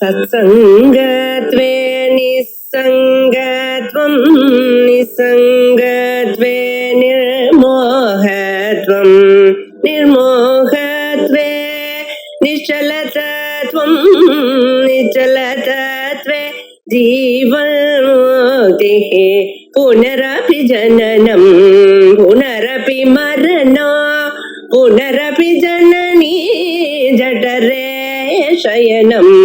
सत्सङ्गत्वे निस्सङ्गत्वं निस्सङ्गत्वे निर्मोहत्वं निर्मोहत्वे निश्चलतत्वं निश्चलतत्वे जीवन्मुक्तिः पुनरपि जननं पुनरपि मरणं पुनरपि जननी जठरे शयनम्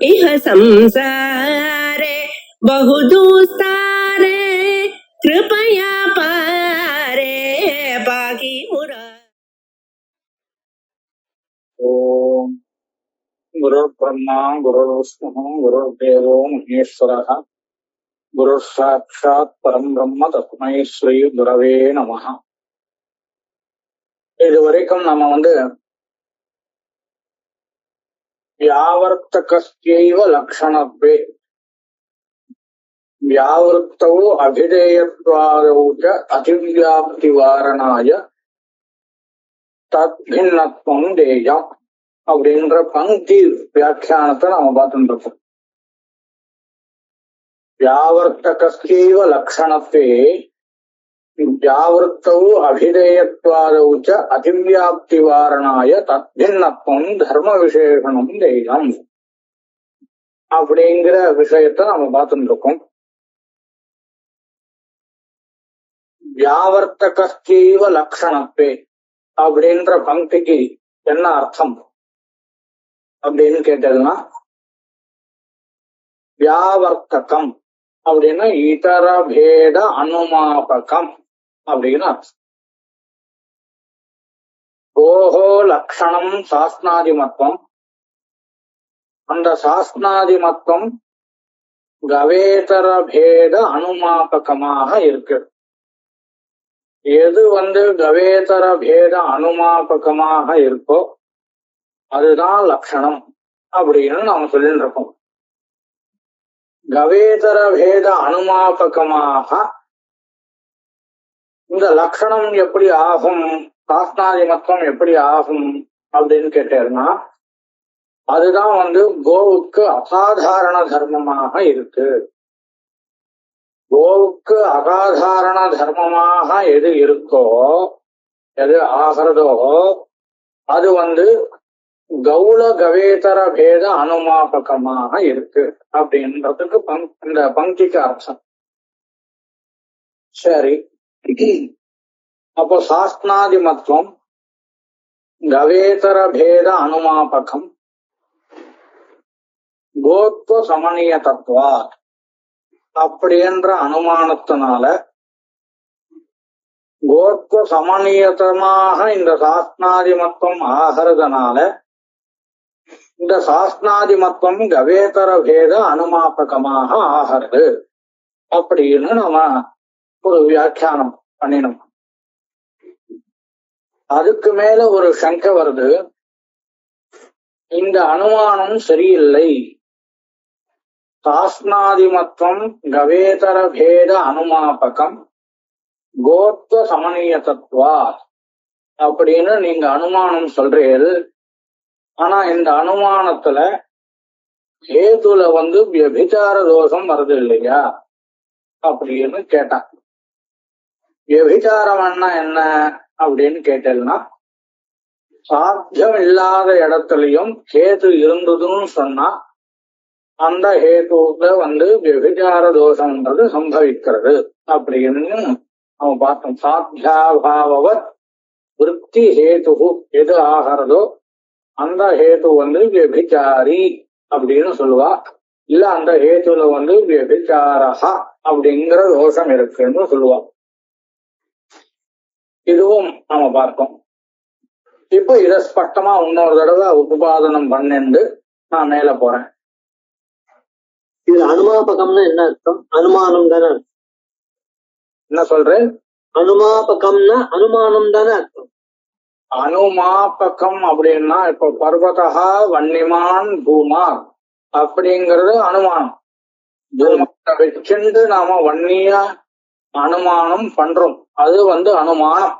इह संसारे बहुदुस्तारे कृपया पारे पाहि मुरा। ओम गुरुर्ब्रह्मा गुरुर्विष्णुः गुरुर्देवो महेश्वरः गुरुसाक्षात् परं ब्रह्म तस्मै श्री गुरवे நமः. இதுவரைக்கும் நம்ம व्यावर्तकस्यैव लक्षणत्वे व्यावृत्तौ अभिधेयत्वादौ च அதிவியாப்திவாரணாய தத்பின்னத்வம் தேயம் அப்படின்ற பங்கி வியாக்கியானத்தை நாம பார்த்துட்டு இருக்கோம். व्यावर्तकस्यैव लक्षणत्वे व्यावृत्तौ अभिधेयत्वादौ च அதிவியாப்திவாரணாய தத்பின்னத்வம் தர்ம விசேஷணம் தேயம் அப்படிங்கிற விஷயத்த நம்ம பார்த்துட்டு இருக்கோம். व्यावर्तकस्यैव लक्षणत्वे அப்படின்ற பங்கிக்கு என்ன அர்த்தம் அப்படின்னு கேட்டதுன்னா, வியாவர்த்தகம் அப்படின்னா இதர பேத அனுமாபகம் அப்படின்னு அர்த்தம். ஓஹோ லக்ஷணம் சாஸ்நாதிமத்வம், அந்த சாஸ்நாதிமத்வம் கவேதர பேத அனுமாபகமாக இருக்கு. எது கவேதர பேத அனுமாபகமாக இருக்கோ அதுதான் லட்சணம் அப்படின்னு நாம சொல்லிட்டு இருக்கோம். கவேதர பேத அனுமாபகமாக இந்த லட்சணம் எப்படி ஆகும், சாஸ்நாதிமத்வம் எப்படி ஆகும் அப்படின்னு கேட்டேன்னா, அதுதான் கோவுக்கு அசாதாரண தர்மமாக இருக்கு. கோவுக்கு அசாதாரண தர்மமாக எது இருக்கோ, எது ஆகிறதோ அது கௌள கவேதர பேத அனுமாபகமாக இருக்கு அப்படின்றதுக்கு இந்த பங்கிக்கு அர்த்தம். சரி, அப்போ சாஸ்நாதிமத்வம் கவேதர பேத அனுமாபகம் கோத்வ சமணிய தத்துவா அப்படின்ற அனுமானத்தினால கோத்வ சமணியதமாக இந்த சாஸ்நாதிமத்வம் ஆகிறதுனால இந்த சாஸ்நாதிமத்வம் கவேதர பேத அனுமாபகமாக ஆகிறது அப்படின்னு நம்ம ஒரு வியாக்கியானம் பண்ணினோம். அதுக்கு மேல ஒரு சங்கை வருது, இந்த அனுமானம் சரியில்லை, சாஸ்நாதிமத்வம் கவேதர பேத அனுமாபகம் கோத்வ சமணிய தத்துவா அப்படின்னு நீங்க அனுமானம் சொல்றீர்கள். ஆனா இந்த அனுமானத்துல ஹேதுல வியபிச்சார தோஷம் வருது இல்லையா அப்படின்னு கேட்டான். வியபிச்சாரம்னா என்ன அப்படின்னு கேட்டேன்னா, சாத்தியம் இல்லாத இடத்துலயும் ஹேது இருந்ததுன்னு சொன்னா அந்த ஹேதுல வியபிச்சார தோஷம்ன்றது சம்பவிக்கிறது அப்படின்னு அவன் பார்த்தோம். சாத்தியாபாவத் விருத்தி ஹேது எது ஆகிறதோ அந்த ஹேது வியபிச்சாரி அப்படின்னு சொல்லுவா. இல்ல அந்த ஹேதுல வியபிச்சாரஹா அப்படிங்கிற தோஷம் இருக்குன்னு சொல்லுவா. இதுவும் நாம பார்த்தோம். இப்ப இத ஸ்பஷ்டமா இன்னொரு தடவை உபாதனம் பண்ணிண்டு நான் மேல போறேன். இது அனுமாபகம்னு என்ன அர்த்தம்? அனுமானம் தானே. என்ன சொல்றேன்? அனுமாபகம்னா அனுமானம் தானே அர்த்தம். அனுமாபகம் அப்படின்னா இப்ப பர்வதா வன்னிமான் பூமா அப்படிங்கறது அனுமானம். பூமத்தை வச்சுண்டு நாம வன்னிய அனுமானம் பண்றோம், அது அனுமானம்.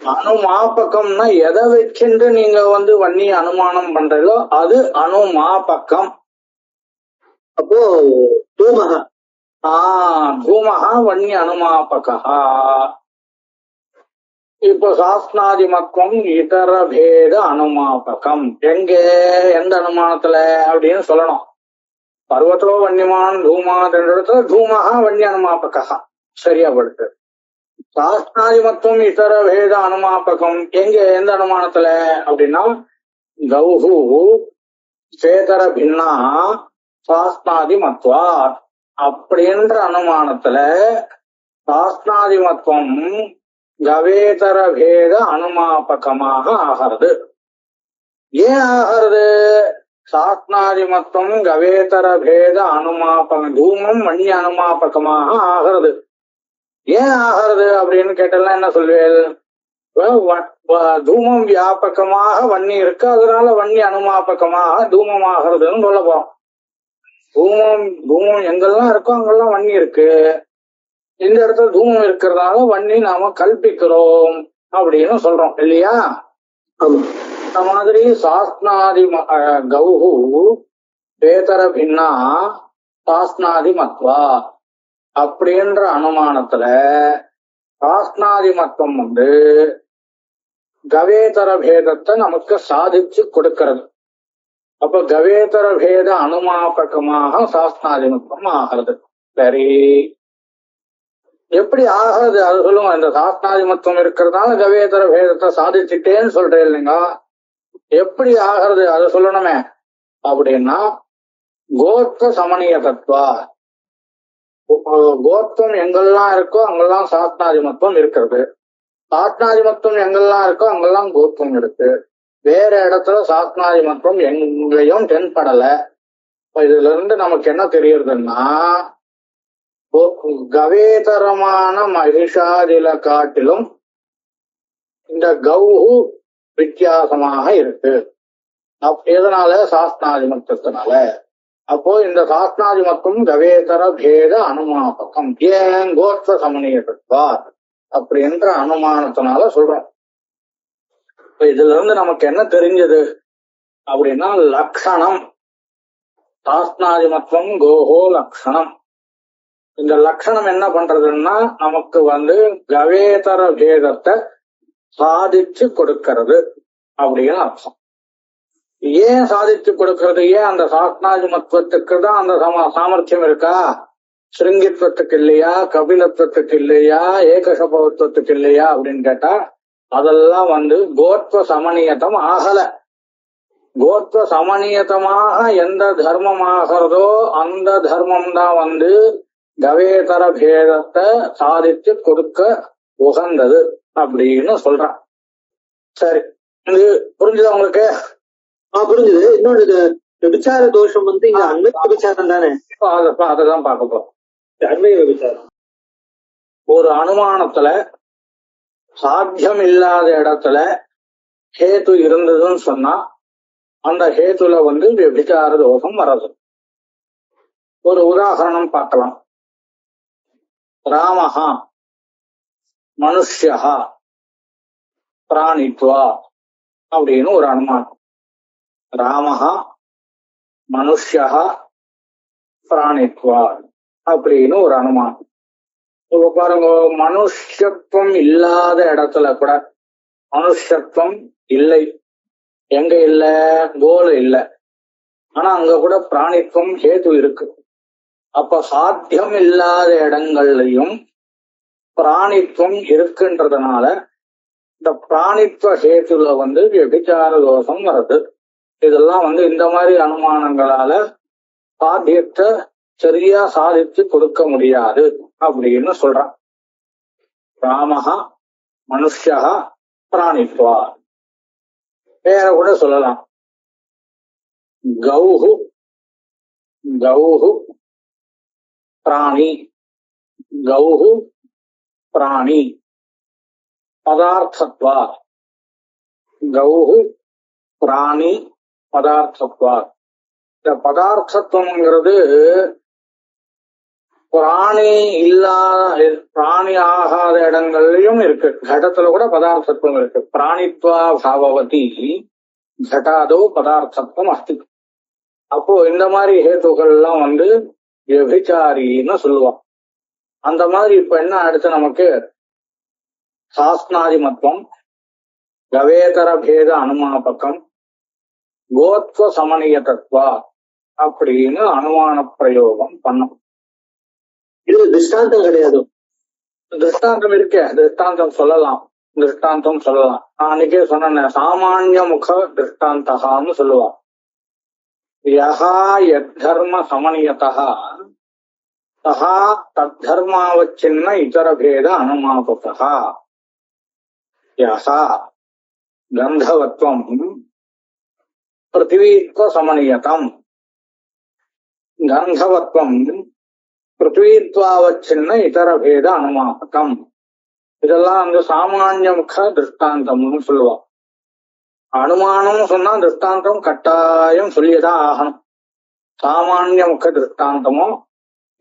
அனுமாபகம்னா எதை வச்சுண்டு நீங்க வன்னிய அனுமானம் பண்றீங்களோ அது அனுமாபகம் அப்போ தூமக தூமஹா வன்னிய அனுமாபகா. இப்போ சாஸ்திராதிமத்துவம் இதர பேத அனுமாபகம் எந்த அனுமானத்துல அப்படின்னு சொல்லணும். பர்வத்தோ வன்னியமான் தூமாத் என்ற இடத்துல தூமஹா வன்னிய அனுமாபகா சரியா படுத்து. சாஸ்திராதிமத்துவம் இதர பேத அனுமாபகம் எந்த அனுமானத்துல அப்படின்னா கௌஹு சேதர பின்னா சாஸ்திராதிமத்வா அப்படின்ற அனுமானத்துல சாஸ்திராதிமத்துவம் கவேதர பேத அனுமாபகமாக ஆகிறது. ஏன் ஆகிறது? சாஸ்திராதிமத்துவம் கவேதர பேத அனுமாபகம் தூமம் வன்னிய அனுமாபகமாக ஆகிறது. ஏன் ஆகிறது அப்படின்னு கேட்டெல்லாம் என்ன சொல்வேல்? தூமம் வியாபகமாக வன்னி இருக்கு, அதனால வன்னி அனுமாபகமாக தூமம் ஆகிறதுன்னு சொல்ல போறோம். தூமம் எங்கெல்லாம் இருக்கோ அங்கெல்லாம் வன்னி இருக்கு. இந்த இடத்துல தூமம் இருக்கிறதுனால வன்னி நாம கல்பிக்கிறோம் அப்படின்னு சொல்றோம் இல்லையா? அந்த மாதிரி சாஸ்திராதி கௌஹு பேதர பின்னா சாஸ்திராதி மத்வா அப்படின்ற அனுமானத்துல சாஸ்திராதிமத்துவம் கவேதர பேதத்தை நமக்கு சாதிச்சு கொடுக்கிறது. அப்ப கவேதர பேத அனுமாபகமாக சாஸ்திராதிமத்துவம் ஆகிறது. சரி, எப்படி ஆகிறது அது சொல்லுங்க. இந்த சாஸ்திராதிமத்துவம் இருக்கிறதுனால கவேதர பேதத்தை சாதிச்சுட்டேன்னு சொல்றேன் இல்லைங்க, எப்படி ஆகிறது அது சொல்லணுமே. அப்படின்னா கோத்வ சமணிய தத்துவா, கோத்வம் எங்கெல்லாம் இருக்கோ அங்கெல்லாம் சாஸ்திராதிமத்துவம் இருக்கிறது, சாஸ்திராதிமத்துவம் எங்கெல்லாம் இருக்கோ அங்கெல்லாம் கோத்வம் இருக்கு. வேற இடத்துல சாஸ்திராதிமத்துவம் எங்கேயும் தென்படல. இதுல இருந்து நமக்கு என்ன தெரியுதுன்னா கவேதரமான மகிஷாதில காட்டிலும் இந்த கௌஹு வித்தியாசமாக இருக்கு. எதனால? சாஸ்திராதிமத்துவத்தினால. அப்போ இந்த சாஸ்திராதிமத்துவம் கவேதர பேத அனுமாபகம் ஏன் கோத்வ சமணியத்துவா அப்படின்ற அனுமானத்தினால சொல்றோம். இப்ப இதுல இருந்து நமக்கு என்ன தெரிஞ்சது அப்படின்னா லக்ஷணம், சாஸ்திராதிமத்துவம் கோஹோ லக்ஷணம். இந்த லட்சணம் என்ன பண்றதுன்னா நமக்கு கவேதர பேதத்தை சாதிச்சு கொடுக்கிறது அப்படின்னு அர்த்தம். ஏன் சாதிச்சு கொடுக்கிறது? ஏன் அந்த சாஸ்திராதிமத்துவத்துக்கு தான் அந்த சாமர்த்தியம் இருக்கா? ஸ்ருங்கித்வத்துக்கு இல்லையா? கபிலத்துவத்துக்கு இல்லையா? ஏகசபவத்துவத்துக்கு இல்லையா அப்படின்னு கேட்டா அதெல்லாம் கோத்வ சமணியத்தம் ஆகல. கோத்வ சமணியத்தமாக எந்த தர்மம் ஆகிறதோ அந்த தர்மம் தான் கவேதர பேதத்தை சாதித்து கொடுக்க உகந்தது அப்படின்னு சொல்றான். சரி, இது புரிஞ்சுதா உங்களுக்கு? புரிஞ்சுது. இன்னொன்னு விபச்சார தோஷம் இங்க அன்வய விபச்சாரம் தானே, அததான் பார்க்க போறோம். அன்வய விபச்சாரம் ஒரு அனுமானத்துல சாத்தியம் இல்லாத இடத்துல ஹேத்து இருந்ததுன்னு சொன்னா அந்த ஹேத்துல விபச்சார தோஷம் வர்றது. ஒரு உதாரணம் பார்க்கலாம். ராமஹா மனுஷ்யா பிராணித்வா அப்படின்னு ஒரு அனுமானம். ராமஹா மனுஷ்யா பிராணித்வா அப்படின்னு ஒரு அனுமானம். இப்ப பாருங்க, மனுஷத்துவம் இல்லாத இடத்துல கூட மனுஷத்துவம் இல்லை. எங்க இல்ல? கோல் இல்லை. ஆனா அங்க கூட பிராணித்துவம் ஹேது இருக்கு. அப்ப சாத்தியம் இல்லாத இடங்கள்லயும் பிராணித்துவம் இருக்குன்றதுனால இந்த பிராணித்துவ ஹேத்துல விபச்சார தோஷம் வருது. இதெல்லாம் இந்த மாதிரி அனுமானங்களால சாத்தியத்தை சரியா சாதித்து கொடுக்க முடியாது அப்படின்னு சொல்றான். ராமஹா மனுஷ்யா பிராணித்வா. வேற கூட சொல்லலாம். கௌஹு பிராணி, கௌஹு பிராணி பதார்த்தத்வா, கௌஹு பிராணி பதார்த்தத்வா. இந்த பதார்த்தத்துவம்ங்கிறது பிராணி ஆகாத இடங்கள்லயும் இருக்கு. கடத்துல கூட பதார்த்தத்துவம் இருக்கு. பிராணித்வா பாவவதி கடாதோ பதார்த்தத்துவம் அஸ்தி. அப்போ இந்த மாதிரி ஹேத்துக்கள் எல்லாம் வந்து விபச்சாரின்னு சொல்லுவான். அந்த மாதிரி இப்ப என்ன அடுத்து நமக்கு சாஸ்திராதிமத்துவம், கவேதர பேத அனுமாபகம், கோத்வ சமணிய தத்துவா அப்படின்னு அனுமான பிரயோகம் பண்ணும். இது திருஷ்டாந்தம் கிடையாது. திருஷ்டாந்தம் இருக்கே, திருஷ்டாந்தம் சொல்லலாம். நான் அன்னைக்கே சொன்ன சாமானிய முக திருஷ்டாந்தகான்னு சொல்லுவான். யஹா யத்தர்ம சமணியதः சஹா தத்தர்மாவச்சின்ன இதர பேத அனுமாபகः. யஹா கந்தவத்வம் பிருத்திவீத்வ சமணியதம், கந்தவத்வம் பிருத்திவீத்வாவச்சின்ன இதர பேத அனுமாபகம். இதெல்லாம் வந்து சாமானிய முக திருஷ்டாந்தம்னு சொல்லுவா. அனுமானம் சொன்னா திருஷ்டாந்தம் கட்டாயம் சொல்லியதான் ஆகணும். சாமானிய முக திருஷ்டாந்தமோ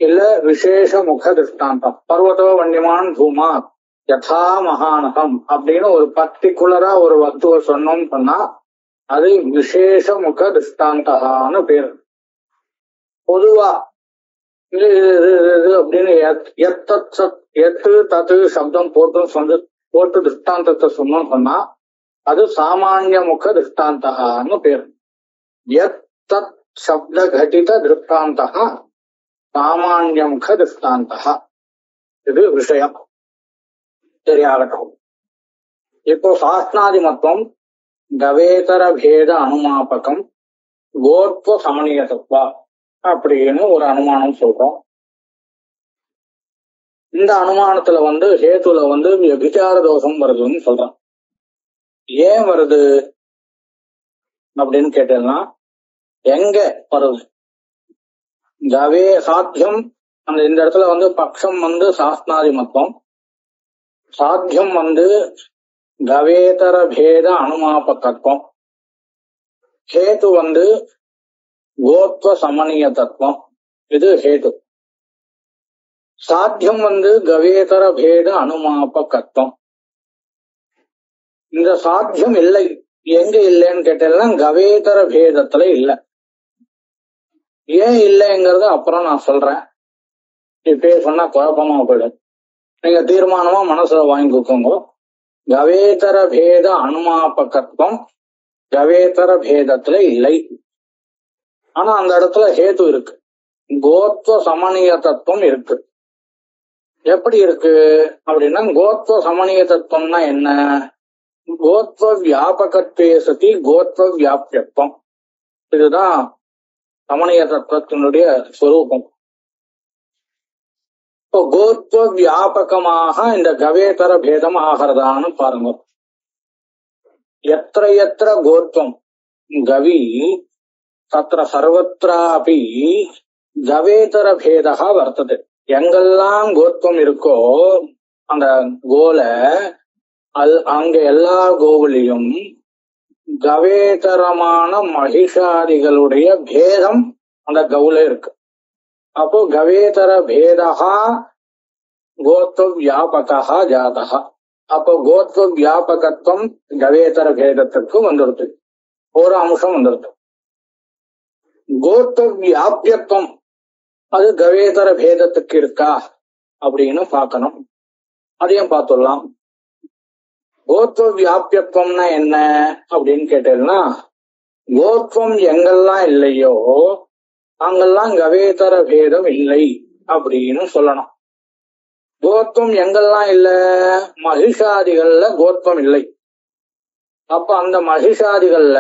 இல்ல விசேஷ முக திருஷ்டாந்தம். பர்வதோ வன்யமான் தூமா யதா மகானகம் அப்படின்னு ஒரு பர்டிகுலரா ஒரு வஸ்துவ சொன்னோம்னு சொன்னா அது விசேஷ முக திருஷ்டாந்தகான்னு பேரு. பொதுவா இது அப்படின்னு எத்து தத்து சப்தம் போட்டு திருஷ்டாந்தத்தை சொன்னோம்னு சொன்னா அது சாமானிய முக திருஷ்டாந்தகான்னு பேரு. எத் தத் சப்த கட்டித திருஷ்டாந்தகா சாமானிய முக திருஷ்டாந்தகா. இது விஷயம். சரியாகட்டும். இப்போ சாஸ்திராதிமத்துவம், கவேதர பேத அனுமாபகம், கோத்வ சமணிய தத்துவா அப்படின்னு ஒரு அனுமானம் சொல்றோம். இந்த அனுமானத்துல வந்து ஹேத்துல வந்து விபச்சார தோஷம் வருதுன்னு சொல்றான். ஏன் வருது அப்படின்னு கேட்டேன்னா எங்க வருது? கவே சாத்தியம் அந்த இந்த இடத்துல வந்து பக்ஷம் வந்து சாஸ்திராதிமத்துவம், சாத்தியம் வந்து கவேதர பேத அனுமாபகத்துவம், ஹேத்து வந்து கோத்வ சமணிய தத்துவம். இது ஹேத்து. சாத்தியம் வந்து கவேதர பேத அனுமாபகத்துவம். இந்த சாத்தியம் இல்லை. எங்க இல்லைன்னு கேட்டேன்னா கவேதர பேதத்துல இல்லை. ஏன் இல்லைங்கிறத அப்புறம் நான் சொல்றேன். இப்பே சொன்னா குழப்பமா போயிடும். நீங்க தீர்மானமா மனசுல வாங்கிக்கோங்க. கவேதர பேத அனுமாபகத்துவம் கவேதர பேதத்துல இல்லை. ஆனா அந்த இடத்துல ஹேத்து இருக்கு. கோத்வ சமணிய தத்துவம் இருக்கு. எப்படி இருக்கு அப்படின்னா கோத்வ சமணிய தத்துவம்னா என்ன? கோத்வ வியாபகத்வே சதி கோத்வ வியாபியத்துவம். இதுதான் சமணிய தத்துவத்தினுடைய ஸ்வரூபம். இப்போ கோத்வ வியாபகமாக இந்த கவேதர பேதம் ஆகிறதான்னு பாருங்க. எத்திர எத்திர கோத்வம் கவி தத்திர சர்வத்ராபி கவேதர பேதா வர்த்தது. எங்கெல்லாம் கோத்வம் இருக்கோ அந்த கோல அங்க எல்லா கோவிலையும் கவேதரமான மகிஷாதிகளுடைய பேதம் அந்த கவுல இருக்கு. அப்போ கவேதர பேதா கோத்வ வியாபகா ஜாதகா. அப்போ கோத்வ வியாபகத்துவம் கவேதர பேதத்திற்கு வந்துடுது. ஒரு அம்சம் வந்துடுது. கோத்வ வியாபியத்துவம் அது கவேதர பேதத்துக்கு இருக்கா அப்படின்னு பார்க்கணும். அதையும் பார்த்துடலாம். கோத்வ வியாபியத்துவம்னா என்ன அப்படின்னு கேட்டீங்கன்னா கோத்வம் எங்கெல்லாம் இல்லையோ அங்கெல்லாம் கவேதர பேதம் இல்லை அப்படின்னு சொல்லணும். கோத்வம் எங்கெல்லாம் இல்ல? மகிஷாதிகள்ல கோத்வம் இல்லை. அப்ப அந்த மகிஷாதிகள்ல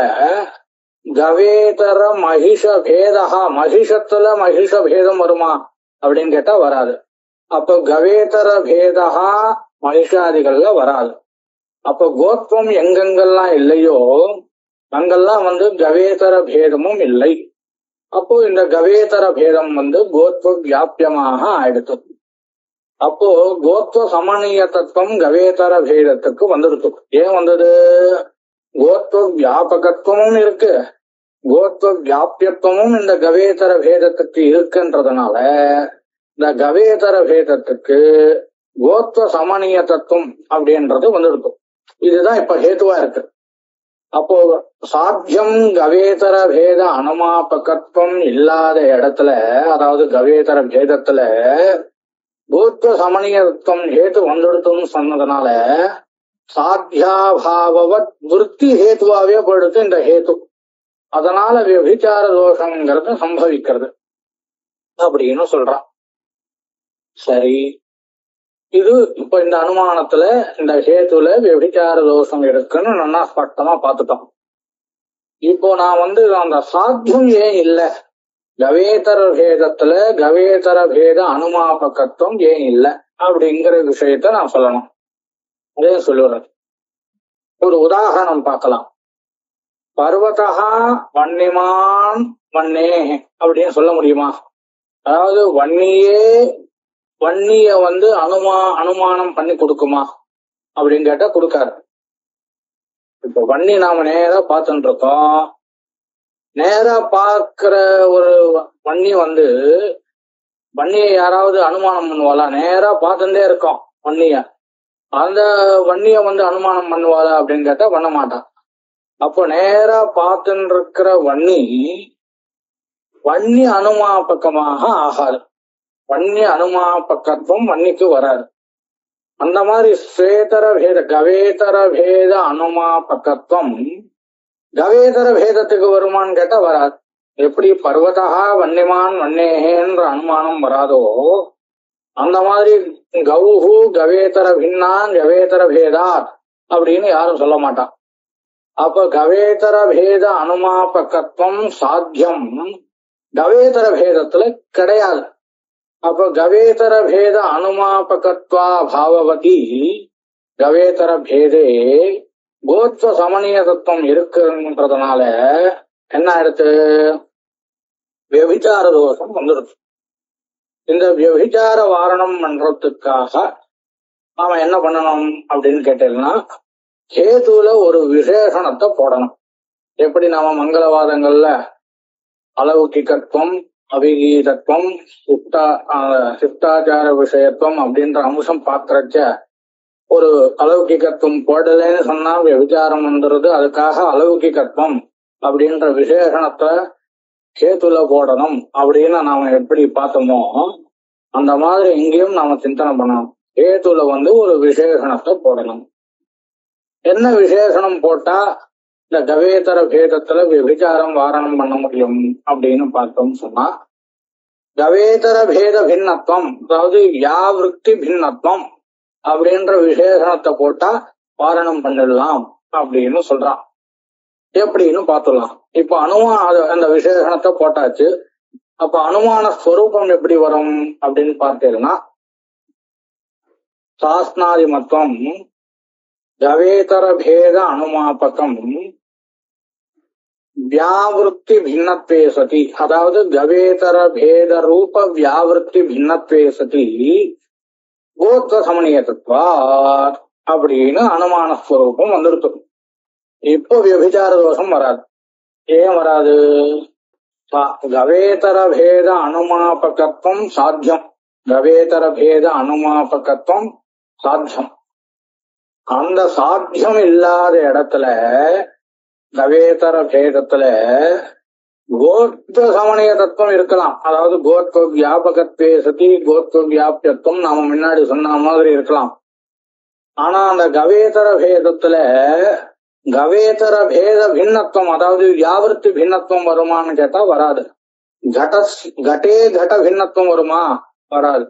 கவேதர மகிஷ பேதா, மகிஷத்துல மகிஷ பேதம் வருமா அப்படின்னு கேட்டா வராது. அப்ப கவேதர பேதா மகிஷாதிகள்ல வராது. அப்ப கோத்வம் எங்கெங்கெல்லாம் இல்லையோ அங்கெல்லாம் வந்து கவேதர பேதமும் இல்லை. அப்போ இந்த கவேதர பேதம் வந்து கோத்வ வியாபியமாக ஆயிடுத்து. அப்போ கோத்வ சமணிய தத்துவம் கவேதர பேதத்துக்கு வந்துடுத்து. ஏன் வந்தது? கோத்வ வியாபகத்துவமும் இருக்கு, கோத்வ வியாபியத்துவமும் இந்த கவேதர பேதத்துக்கு இருக்குன்றதுனால இந்த கவேதர பேதத்துக்கு கோத்வ சமணிய தத்துவம் அப்படின்றது வந்துடுத்து. இதுதான் இப்ப ஹேத்துவா இருக்கு. அப்போ சாத்தியம் கவேதர பேத அனுமாபகத்துவம் இல்லாத இடத்துல, அதாவது கவேதர பேதத்துல பூத்வ சமணியத்துவம் ஹேத்து வந்துடுத்துன்னு சொன்னதுனால சாத்தியாபாவவத் விருத்தி ஹேத்துவாவே போயிடுத்து இந்த ஹேத்து. அதனால விபச்சார தோஷங்கிறது சம்பவிக்கிறது அப்படின்னு சொல்றான். சரி, இது இப்ப இந்த அனுமானத்துல இந்த ஹேத்துல விபச்சார தோஷம் இருக்குன்னு நல்லா ஸ்பஷ்டமா பார்த்துட்டோம். இப்போ நான் அந்த சாத்தியம் ஏன் இல்லை, கவேதர பேதத்துல கவேதர பேத அனுமாபகத்துவம் ஏன் இல்லை அப்படிங்கிற விஷயத்த நான் சொல்லணும். அதே சொல்லுறேன். ஒரு உதாரணம் பார்க்கலாம். பர்வதா வன்னிமான் வன்னே அப்படின்னு சொல்ல முடியுமா? அதாவது வன்னிய அனுமானம் பண்ணி கொடுக்குமா அப்படின்னு கேட்டா கொடுக்காரு. இப்ப வன்னி நாம நேரா பார்த்துட்டு இருக்கோம். நேரா பார்க்கிற ஒரு வன்னியை யாராவது அனுமானம் பண்ணுவாளா? நேரா பார்த்துட்டே இருக்கோம் வன்னிய. அந்த வன்னிய அனுமானம் பண்ணுவாளா அப்படின்னு கேட்டா பண்ண மாட்டான். அப்போ நேரா பார்த்துட்டு இருக்கிற வன்னி அனுமாபக்கமாக ஆகாது. வன்னி அனுமாபக்கத்துவம் வன்னிக்கு வராது. அந்த மாதிரி கவேதர பேத அனுமாபக்கத்துவம் கவேதர பேதத்துக்கு வருமானு கேட்டா வராது. எப்படி பர்வதா வன்னிமான் வன்னேன்ற அனுமானம் வராதோ அந்த மாதிரி கௌஹு கவேதர பின்னான் கவேதர பேதாத் அப்படின்னு யாரும் சொல்ல மாட்டான். அப்ப கவேதர பேத அனுமாபகத்துவம் சாத்தியம் கவேதர பேதத்துல கிடையாது. அப்ப கவேதர பேத அனுமாபகத்வா பாவவதி கவேதர பேதே கோத்வ சமணிய தத்துவம் இருக்குன்றதுனால என்ன ஆயிடுத்து? விபச்சார தோஷம் வந்துடுச்சு. இந்த விபச்சார வாரணம் பண்றதுக்காக நாம என்ன பண்ணணும் அப்படின்னு கேட்டீங்கன்னா, ஹேதுல ஒரு விசேஷணத்தை போடணும். எப்படி நாம மங்களவாதங்கள்ல அலௌகிகத்துவம், அபிகீதத்துவம், சிப்தாச்சார விஷயத்துவம் அப்படின்ற அம்சம் பாக்குறச்ச ஒரு அலௌகிகத்துவம் போடலன்னு சொன்னா விபச்சாரம் வந்துடுது. அதுக்காக அலௌகிகத்துவம் அப்படின்ற விசேஷணத்தை ஹேத்துல போடணும் அப்படின்னு நாம எப்படி பார்த்தோமோ அந்த மாதிரி இங்கேயும் நாம சிந்தனை பண்ணணும். ஹேத்துல ஒரு விசேஷணத்தை போடணும். என்ன விசேஷணம் போட்டா இந்த கவேதர பேதத்துல விபச்சாரம் வாரணம் பண்ண முடியும் அப்படின்னு பார்த்தோம் சொன்னா, கவேதர பேத பின்னத்துவம், அதாவது வியாவிருத்தி பின்னத்துவம் அப்படின்ற விசேஷணத்தை போட்டா வாரணம் பண்ணிடலாம் அப்படின்னு சொல்றான். எப்படின்னு பார்த்துடலாம். இப்ப அந்த விசேஷணத்தை போட்டாச்சு. அப்ப அனுமான ஸ்வரூபம் எப்படி வரும் அப்படின்னு பார்த்தீங்கன்னா, சாஸ்நாதிமத்துவம் கவேதர பேத அனுமாபகம் வியாவிருத்தி பின்னத்வே சதி, அதாவது கவேதர பேத ரூப வியாவிருத்தி பின்னத்வே சதி கோத்வ சமணியத்துவா அப்படின்னு அனுமான ஸ்வரூபம் வந்துடுத்து. இப்போ விபச்சார தோஷம் வராது. ஏன் வராது? கவேதர பேத அனுமாபகத்துவம் சாத்தியம். கவேதர பேத அனுமாபகத்துவம் சாத்தியம். அந்த சாத்தியம் இல்லாத இடத்துல கவேதர பேதத்துல கோத்வ சமணிய தத்துவம் இருக்கலாம். அதாவது கோத்வ வியாபகத்வே சதி கோத்வ வியாபியத்துவம் நாம முன்னாடி சொன்ன மாதிரி இருக்கலாம். ஆனா அந்த கவேதர பேதத்துல கவேதர பேத பின்னத்துவம், அதாவது வியாவிருத்தி பின்னத்துவம் வருமானு கேட்டா வராது. கடே கட பின்னத்துவம் வருமா? வராது.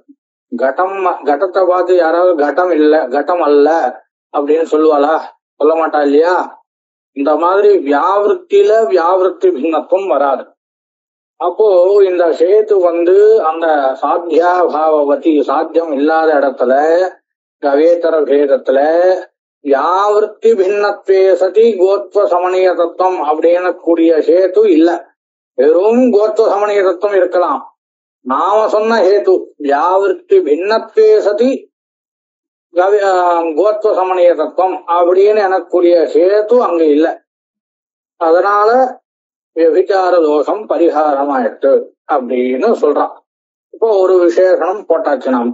கடத்தை பார்த்து யாராவது கட்டம் அல்ல அப்படின்னு சொல்லுவாளா? சொல்ல மாட்டா இல்லையா? இந்த மாதிரி வியாவிருத்தில வியாவிருத்தி பின்னத்துவம் வராது. அப்போ இந்த சேத்து அந்த சாத்தியாபாவதி சாத்தியம் இல்லாத இடத்துல கவேதர பேதத்துல வியாவிருத்தி பின்னத்வே சதி கோத்வ சமணிய தத்துவம் அப்படின்னு கூடிய ஹேத்து இல்ல. வெறும் கோத்வ சமணிய தத்துவம் இருக்கலாம். நாம சொன்ன ஹேத்து வியாவிருத்தி பின்னத்வே சதி கோத்வ சமணிய தத்துவம் அப்படின்னு எனக்கூடிய ஹேத்து அங்க இல்ல. அதனால விபச்சார தோஷம் பரிகாரமாயிட்டு அப்படின்னு சொல்றான். இப்போ ஒரு விசேஷனம் போட்டாச்சு. நாம்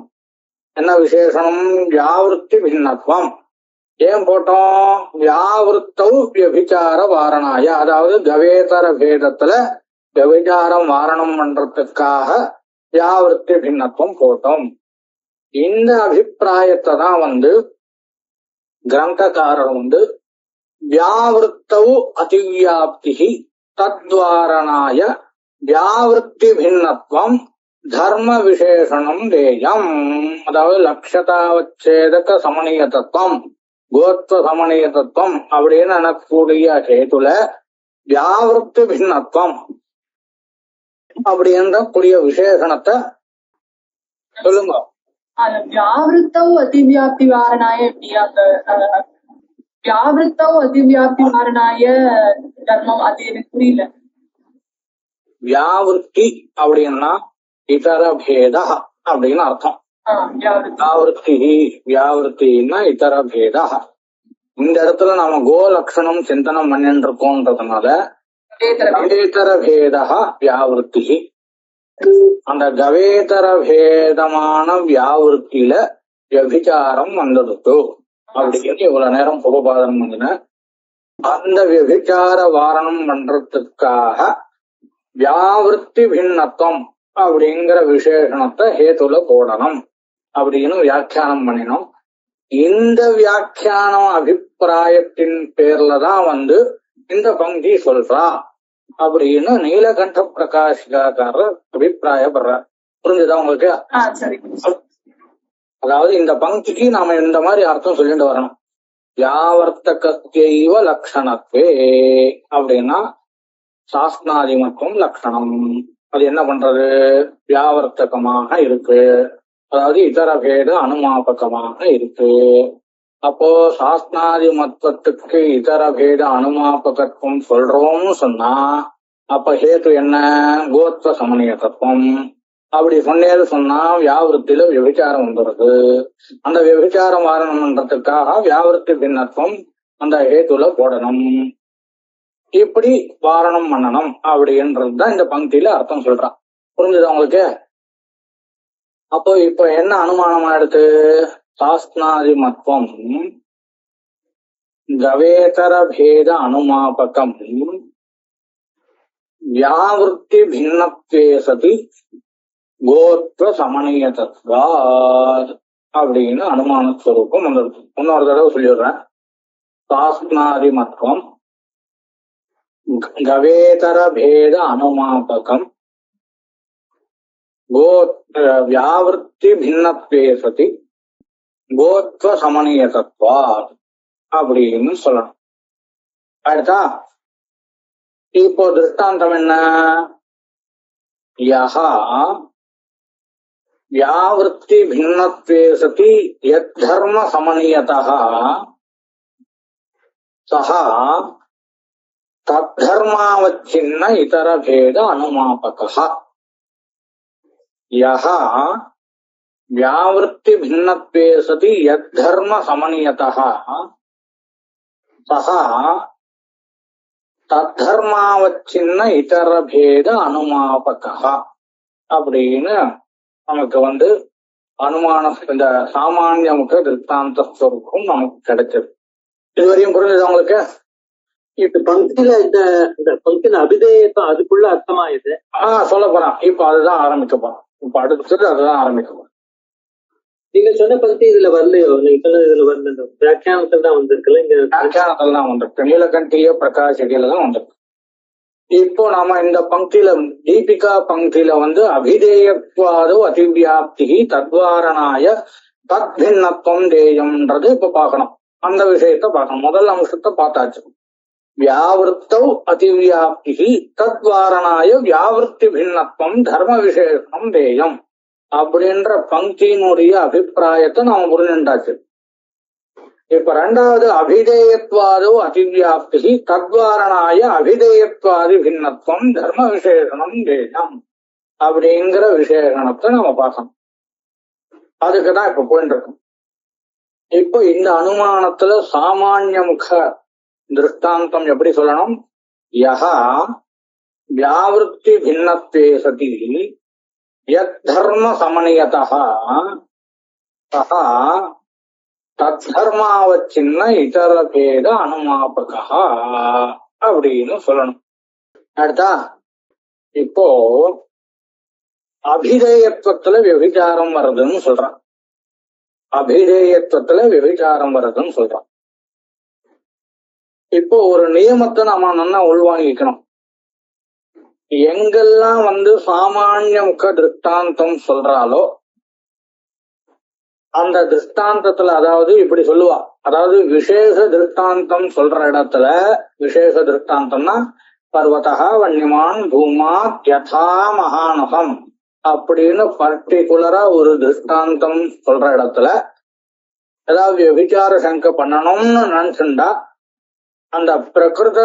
என்ன விசேஷனம்? வியாவிருத்தி பின்னத்துவம். ஏன் போட்டோம்? வியாவிருத்தௌ வியபிச்சார வாரணாய, அதாவது கவேதர பேதத்துல விபச்சாரம் வாரணம் பண்றதுக்காக வியாவிருத்தி பின்னத்துவம் போட்டோம். இந்த அபிப்பிராயத்தை தான் கிரந்தக்காரர் வியாவிருத்தௌ அதிவியாப்தி தத்வாரணாய வியாவிருத்தி பின்னத்துவம் தர்ம விசேஷனம் தேயம், அதாவது லட்சதாவச்சேதக சமணிய தத்துவம், கோத்வ சமணிய தத்துவம் அப்படின்னு எனக்கூடிய ஹேதுல வியாவிருத்தி பின்னத்துவம் அப்படின்ற கூடிய விசேஷணத்தை சொல்லுங்க. வியாவிருத்தௌ அதிவியாப்தி வாரணாய வியாவிருத்தௌ அதிவியாப்தி வாரணாய தர்மம், அது எனக்கு புரியல. வியாவிருத்தி அப்படின்னா இதர பேத அப்படின்னு அர்த்தம். வியாவிருத்தின்னா இதர பேத. இந்த இடத்துல நாம கோ லட்சணம் சிந்தனம் பண்ணிட்டு இருக்கோம்ன்றதுனால கவேதர பேத வியாவிருத்தி. அந்த கவேதர பேதமான வியாவிருத்தியில வியபிச்சாரம் வந்துடுத்து அப்படின்னு இவ்வளவு நேரம் புகபாதனம் பண்ணின. அந்த வியபிச்சார வாரணம் பண்றதுக்காக வியாவிருத்தி பின்னத்துவம் அப்படிங்கிற விசேஷணத்தை ஹேத்துல போடணும் அப்படின்னு வியாக்கியானம் பண்ணினோம். இந்த வியாக்கியானம் அபிப்பிராயத்தின் பேர்ல தான் இந்த பங்கி சொல்றா அப்படின்னு நீலகண்ட பிரகாஷிகாரர் அபிப்பிராயப்படுறார். புரிஞ்சுதா உங்களுக்கு? அதாவது இந்த பங்கிக்கு நாம இந்த மாதிரி அர்த்தம் சொல்லிட்டு வரணும். வியாவர்த்தகத்தைவ லட்சணத்வே அப்படின்னா சாஸ்திராதிமத்துவம் லட்சணம். அது என்ன பண்றது? வியாவர்த்தகமாக இருக்கு, அதாவது இதர பேத அனுமாபகமாக இருக்கு. அப்போ சாஸ்திராதி மத்துவத்துக்கு இதர பேத அனுமாபகத்துவம் சொல்றோம்னு சொன்னா அப்ப ஹேத்து என்ன? கோத்வ சமணிய தத்துவம். அப்படி சொன்னேன்னு சொன்னா வியாவிருத்தில விபச்சாரம் வந்துடுது. அந்த விபச்சாரம் வாரணம்ன்றதுக்காக வியாவிருத்தி பின்னத்துவம் அந்த ஹேத்துல போடணும். இப்படி வாரணம் பண்ணணும் அப்படின்றதுதான் இந்த பங்கியில அர்த்தம் சொல்றான். புரிஞ்சுதா உங்களுக்கு? அப்போ இப்ப என்ன அனுமானமா எடுத்து? சாஸ்திராதி மத்வம் கவேதர பேத அனுமாபகம் வியாவிருத்தி பின்னத்வே சதி கோத்வ சமணியத்வாத் அப்படின்னு அனுமான ஸ்வரூபம் வந்துருக்கு. இன்னொரு தடவை சொல்லிடுறேன். சாஸ்திராதி மத்வம் கவேதர பேத அனுமாபகம் வியாவிருத்தி பின்னத்வே சதி கோத்வ சமணியத்வாத் அப்படின்னு சொல்லணும். அடுத்தா இப்போ திருஷ்டாந்தம் என்ன? யஹா வியாவிருத்தி பின்னத்வே சதி யத் தர்ம சமணியதஹ சஹா தத்தர்மாவச்சின்ன இதர பேத அனுமாபகஹ. யஹா வியாவிருத்தி பின்னத்வே சதி யத் தர்ம சமணியதஹ சஹா தத்தர்மாவச்சின்ன இதர பேத அனுமாபகஹ அப்படின்னு நமக்கு அனுமான இந்த சாமானிய முக திருஷ்டாந்த ஸ்வரூபம் நமக்கு கிடைச்சது. இதுவரையும் புரிஞ்சது உங்களுக்கு? இப்ப பங்கில இந்த பங்கில அபிதேயத்தம் அதுக்குள்ள அர்த்தமாயுது. சொல்ல போறான். இப்ப அதுதான் ஆரம்பிக்க போறோம். இப்ப அடுத்தது அதுதான் ஆரம்பிக்க போறோம். நீங்க சொன்ன பத்தி இதுல வரலையோ? நீங்க சொன்ன இதுல வரல, வியாக்கியானத்துல தான் வந்திருக்குல்ல? இங்க வியாக்கியானத்துல தான் வந்திருக்கு. நீலகண்டிய பிரகாசிகையில தான் வந்திருக்கு. இப்போ நாம இந்த பங்கில தீபிகா பங்கில அபிதேயத்வாதோ அதிவியாப்தி தத்வாரணாய தத் பின்னத்துவம் தேயம்ன்றது இப்ப பார்க்கணும். அந்த விஷயத்த பார்க்கணும். முதல் அம்சத்தை பார்த்தாச்சு. வியாவிருத்தௌ அதிவியாப்தி தத்வாரணாய வியாவிருத்தி பின்னத்துவம் தர்ம விசேஷம் தேயம் அப்படின்ற பங்கியினுடைய அபிப்பிராயத்தை நாம புரிஞ்சுட்டாச்சு. இப்ப ரெண்டாவது அபிதேயத்வாதோ அதிவியாப்தி தத்வாரணாய அபிதேயத்வாதி பின்னத்துவம் தர்ம விசேஷனம் தேயம் அப்படிங்கிற விசேஷணத்தை நம்ம பார்க்கணும். அதுக்குதான் இப்ப போயிட்டு இருக்கோம். இப்போ இந்த அனுமானத்துல சாமானிய முக திருஷ்டாந்தம் எப்படி சொல்லணும்? யஹா வியாவிருத்தி பின்னத்வே சதி யத் தர்ம சமணியதஹ சஹா தர்மாவச்சின்ன இதர பேத அனுமாபகா அப்படின்னு சொல்லணும். அடுத்தா இப்போ அபிதேயத்துவத்துல விபச்சாரம் வருதுன்னு சொல்றான். அபிதேயத்துவத்துல விபச்சாரம் வருதுன்னு சொல்றான். இப்போ ஒரு நியமத்தை நாம நல்லா உள்வாங்கிக்கணும். எங்கெல்லாம் சாமானிய முக திருஷ்டாந்தம் சொல்றாலோ அந்த திருஷ்டாந்தத்துல, அதாவது இப்படி சொல்லுவா, அதாவது விசேஷ திருஷ்டாந்தம் சொல்ற இடத்துல, விசேஷ திருஷ்டாந்தம்னா பர்வதா வன்னிமான் பூமா யதா மகானகம் அப்படின்னு பர்டிகுலரா ஒரு திருஷ்டாந்தம் சொல்ற இடத்துல ஏதாவது விசார சங்க பண்ணணும்னு நினைச்சுண்டா அந்த பிரகிருத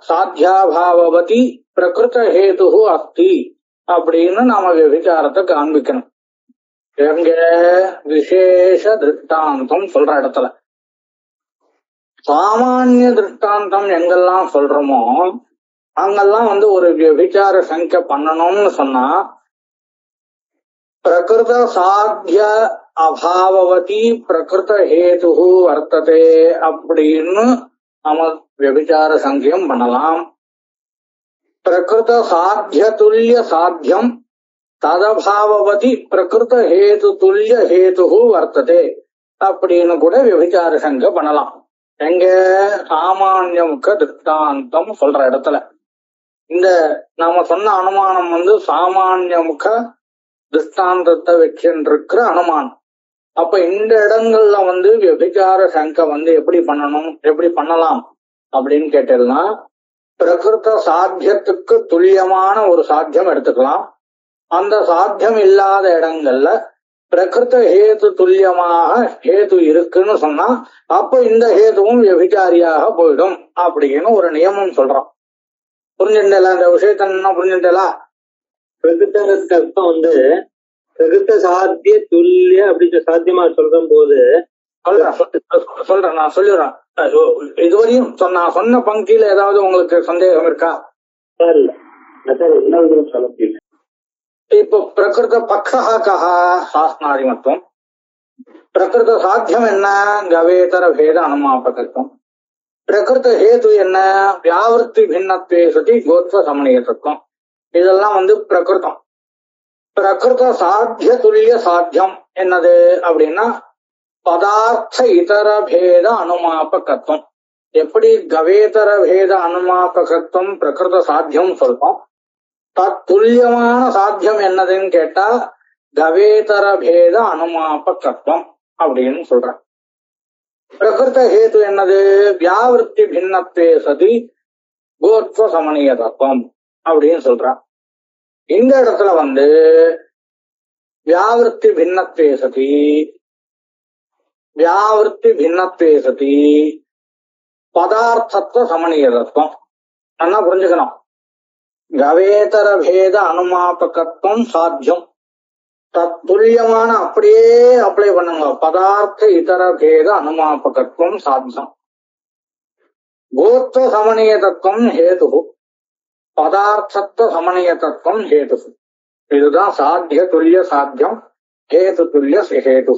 சாத்தியாபாவதி பிரகிருத ஹேது அஸ்தி அப்படின்னு நாம விசாரத்தை காண்பிக்கணும். எங்க விசேஷ திருஷ்டாந்தம் சொல்ற இடத்துல. சாமானிய திருஷ்டாந்தம் எங்கெல்லாம் சொல்றோமோ அங்கெல்லாம் ஒரு விசார சங்க பண்ணணும்னு சொன்னா பிரகிருத சாத்திய அபாவதி பிரகிருத ஹேது வர்த்ததே அப்படின்னு நம்ம விபச்சார சங்கியம் பண்ணலாம். பிரகிருத சாத்திய துல்லிய சாத்தியம் ததபாவதி பிரகிருத ஹேது துல்லிய ஹேது வர்த்ததே அப்படின்னு கூட விபச்சார சங்க பண்ணலாம். எங்க சாமானிய முக திருஷ்டாந்தம் சொல்ற இடத்துல. இந்த நாம சொன்ன அனுமானம் சாமானிய முக திருஷ்டாந்தத்தை வச்சுருக்கிற அனுமானம். அப்ப இந்த இடங்கள்ல விபச்சார சங்க எப்படி பண்ணணும், எப்படி பண்ணலாம் அப்படின்னு கேட்டீங்கன்னா பிரகிருத சாத்தியத்துக்கு துல்லியமான ஒரு சாத்தியம் எடுத்துக்கலாம். அந்த சாத்தியம் இல்லாத இடங்கள்ல பிரகிருத ஹேது துல்லியமாக ஹேது இருக்குன்னு சொன்னா அப்ப இந்த ஹேதுவும் விபச்சாரியாக போயிடும் அப்படின்னு ஒரு நியமம் சொல்றோம். புரிஞ்சுட்டா இந்த விஷயத்த புரிஞ்சுட்டா? பிரகிருத்தத்துக்கு அர்த்தம் பிரகிருத்த சாத்திய துல்லிய அப்படின்னு சாத்தியமா சொல்ற போது சொல்றேன் நான் சொல்லிடுறேன். இதுவரையும் நான் சொன்ன பங்கில ஏதாவது உங்களுக்கு சந்தேகம் இருக்கா? இப்போ பிரகிருத பக்ஷா கஹா சாஸ்திராதிமத்துவம், பிரகிருத சாத்தியம் என்ன கவேதர பேத அனுமாபகத்துவம், பிரகிருத ஹேது என்ன வியாவிருத்தி பின்னத்வே சதி கோத்வ சமணியத்துவம். இதெல்லாம் பிரகிருதம். பிரகிருத சாத்திய துல்லிய சாத்தியம் என்னது அப்படின்னா பதார்த்த இதர பேத அனுமாபகத்துவம். எப்படி கவேதர பேத அனுமாபகத்துவம் பிரகிருத சாத்தியம் சொல்றோம், தத்துல்யமான சாத்தியம் என்னதுன்னு கேட்டா கவேதர பேத அனுமாபகத்துவம் அப்படின்னு சொல்ற. பிரகிருத ஹேது என்னது வியாவிருத்தி பின்னத்வே சதி கோத்வ சமணிய தத்துவம் அப்படின்னு சொல்ற. இந்த இடத்துல வியாவிருத்தி பின்னத்வே சதி, வியாவிருத்தி பின்னத்வே சதி பதார்த்தத்துவ சமணிய தத்துவம் நல்லா புரிஞ்சுக்கணும். கவேதர பேத அனுமாபகத்துவம் சாத்தியம், தத்துல்யமான அப்படியே அப்ளை பண்ணுங்க. பதார்த்த இதர பேத அனுமாபகத்துவம் சாத்தியம். கோத்வ சமணிய தத்துவம் ஹேது, பதார்த்தத்துவ சமணிய தத்துவம் ஹேது. இதுதான் சாத்திய துல்லிய சாத்தியம், ஹேது துல்லிய ஹேது.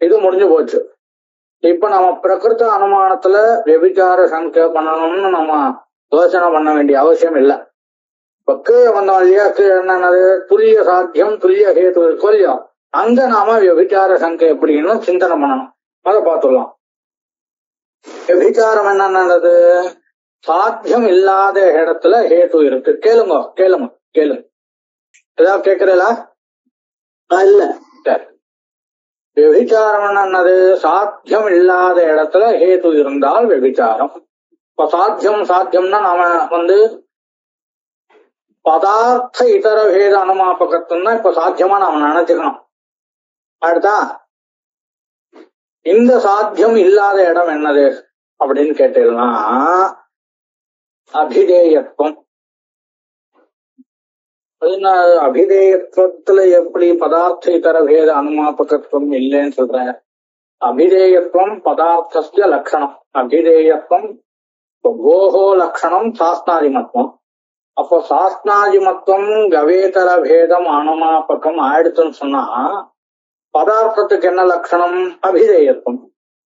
இது முடிஞ்சு போச்சு. இப்ப நம்ம பிரகிருத அனுமானத்துல வெபிச்சார சங்க பண்ணணும்னு நம்ம யோசனை பண்ண வேண்டிய அவசியம் இல்லை. இப்ப கீழே வந்தோம் இல்லையா, கீழே என்னது துல்லிய சாத்தியம் துல்லிய ஹேது இல்லையா, அங்க நாம விபச்சார சங்க எப்படின்னு சிந்தனை பண்ணணும். அதை பார்த்துடலாம். விபச்சாரம் என்னன்னது சாத்தியம் இல்லாத இடத்துல ஹேது இருக்கு. கேளுங்க கேளுங்க கேளுங்க, ஏதாவது கேட்கிறீங்களா? இல்ல சரி. விபச்சாரம் என்னது சாத்தியம் இல்லாத இடத்துல ஹேது இருந்தால் விபச்சாரம். இப்ப சாத்தியம்னா நாம பதார்த்த இதர பேத அனுமாபகத்துவம் தான் இப்ப சாத்தியமா நாம நினைச்சுக்கணும். அடுத்தா இந்த சாத்தியம் இல்லாத இடம் என்னது அப்படின்னு கேட்டீங்கன்னா அபிதேயத்துவம். அபிதேயத்துவத்துல எப்படி பதார்த்த இதர பேத அனுமாபகத்துவம் இல்லைன்னு சொல்ற? அபிதேயத்துவம் பதார்த்தஸ்ய லட்சணம், அபிதேயத்துவம் கோஹோ லட்சணம் சாஸ்திராதிமத்துவம். அப்போ சாஸ்திராதிமத்துவம் கவேதர பேதம் அனுமாபகம் ஆயிடுச்சுன்னு சொன்னா பதார்த்தத்துக்கு என்ன லட்சணம்? அபிதேயத்துவம்.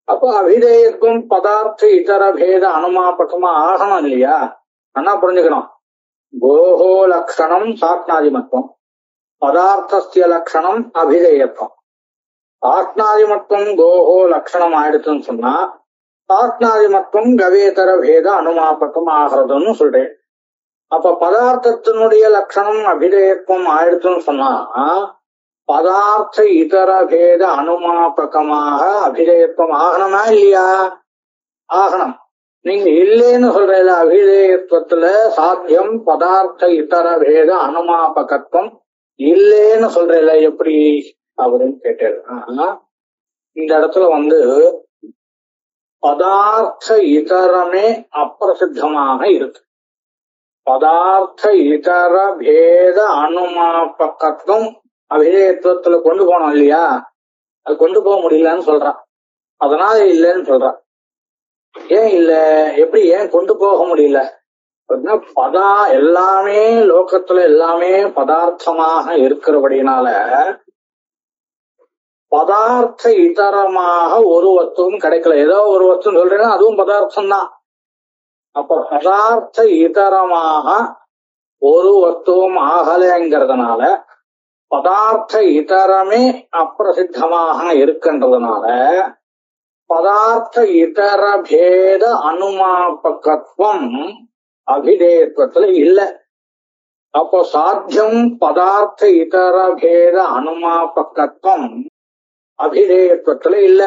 அப்போ அபிதேயத்துவம் பதார்த்த இதர பேத அனுமாபகமா ஆகணும் இல்லையா? என்ன புரிஞ்சுக்கணும்? கோஹோ லட்சணம் சாத்னாதிமத்துவம், பதார்த்தஸ்ய லட்சணம் அபிதேயத்துவம். சாத்னாதிமத்துவம் கோஹோ லட்சணம் ஆயிடுச்சுன்னு சொன்னா சாத்னாதிமத்துவம் கவேதர பேத அனுமாபகம் ஆகிறதுன்னு சொல்றேன். அப்ப பதார்த்தத்தினுடைய லட்சணம் அபிதேயத்துவம் ஆயிடுச்சுன்னு சொன்னா பதார்த்த இதர பேத அனுமாபகமாக அபிதேயத்துவம் ஆகணுமா இல்லையா? ஆகணும். நீங்க இல்லைன்னு சொல்றதுல அபிதேயத்துவத்துல சாத்தியம் பதார்த்த இதர பேத அனுமாபகத்துவம் இல்லைன்னு சொல்றதுல எப்படி அப்படின்னு கேட்டாரு. இந்த இடத்துல பதார்த்த இதரமே அப்பிரசித்தமாக இருக்கு. பதார்த்த இதர பேத அனுமாபகத்துவம் அபிதேயத்துவத்துல கொண்டு போனோம் இல்லையா? அது கொண்டு போக முடியலன்னு சொல்றான். அதனால இல்லைன்னு சொல்றான். ஏன் இல்ல? எப்படி ஏன் கொண்டு போக முடியல? எல்லாமே லோகத்துல எல்லாமே பதார்த்தமாக இருக்கிறபடினால பதார்த்த இதரமாக ஒரு வஸ்துவும் கிடைக்கல. ஏதோ ஒரு வஸ்து சொல்றேன்னா அதுவும் பதார்த்தம் தான். அப்ப பதார்த்த இதரமாக ஒரு வஸ்துவும் ஆகலைங்கிறதுனால பதார்த்த இதரமே அப்பிரசித்தமாக இருக்கின்றதுனால பதார்த்த இதர பேத அனுமாபகத்துவம் அபிதேயத்துவத்துல இல்ல. அப்போ சாத்தியம் பதார்த்த இதர பேத அனுமாபகத்துவம் அபிதேயத்துவத்துல இல்ல.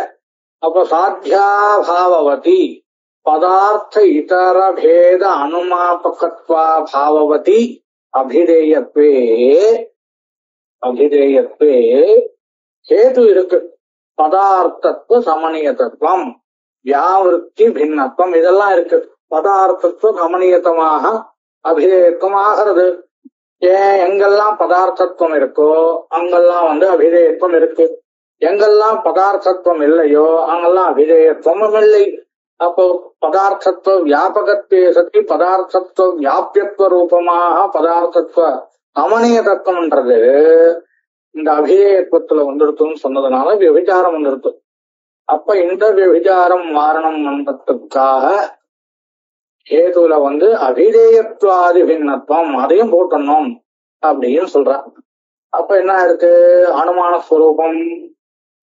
அப்போ சாத்தியாபாவவதி பதார்த்த இதர பேத அனுமாபகத்வா பாவவதி அபிதேயத்வே ஹேது இருக்கு. பதார்த்தத்துவ சமணியத்துவம், வியாவிருத்தி பின்னத்துவம் இதெல்லாம் இருக்கு. பதார்த்தத்துவ சமணியத்தமாக அபிதேயத்துவம் ஆகிறது. ஏன்? எங்கெல்லாம் பதார்த்தத்துவம் இருக்கோ அங்கெல்லாம் அபிதேயத்துவம் இருக்கு. எங்கெல்லாம் பதார்த்தத்துவம் இல்லையோ அங்கெல்லாம் அபிதேயத்துவமும் இல்லை. அப்போ பதார்த்தத்துவ வியாபகத்தே சதி பதார்த்தத்துவ வியாபியத்துவ ரூபமாக பதார்த்தத்துவ சமணிய தத்துவம்ன்றது இந்த அபிதேயத்துவத்துல வந்துருத்துன்னு சொன்னதுனால விபச்சாரம் வந்துருத்து. அப்ப இந்த விபச்சாரம் வாரணம் பண்றதுக்காக ஹேதுல அபிதேயத்வாதி பின்னத்துவம் அதையும் போட்டணும் அப்படின்னு சொல்றான். அப்ப என்ன இருக்கு? அனுமான ஸ்வரூபம்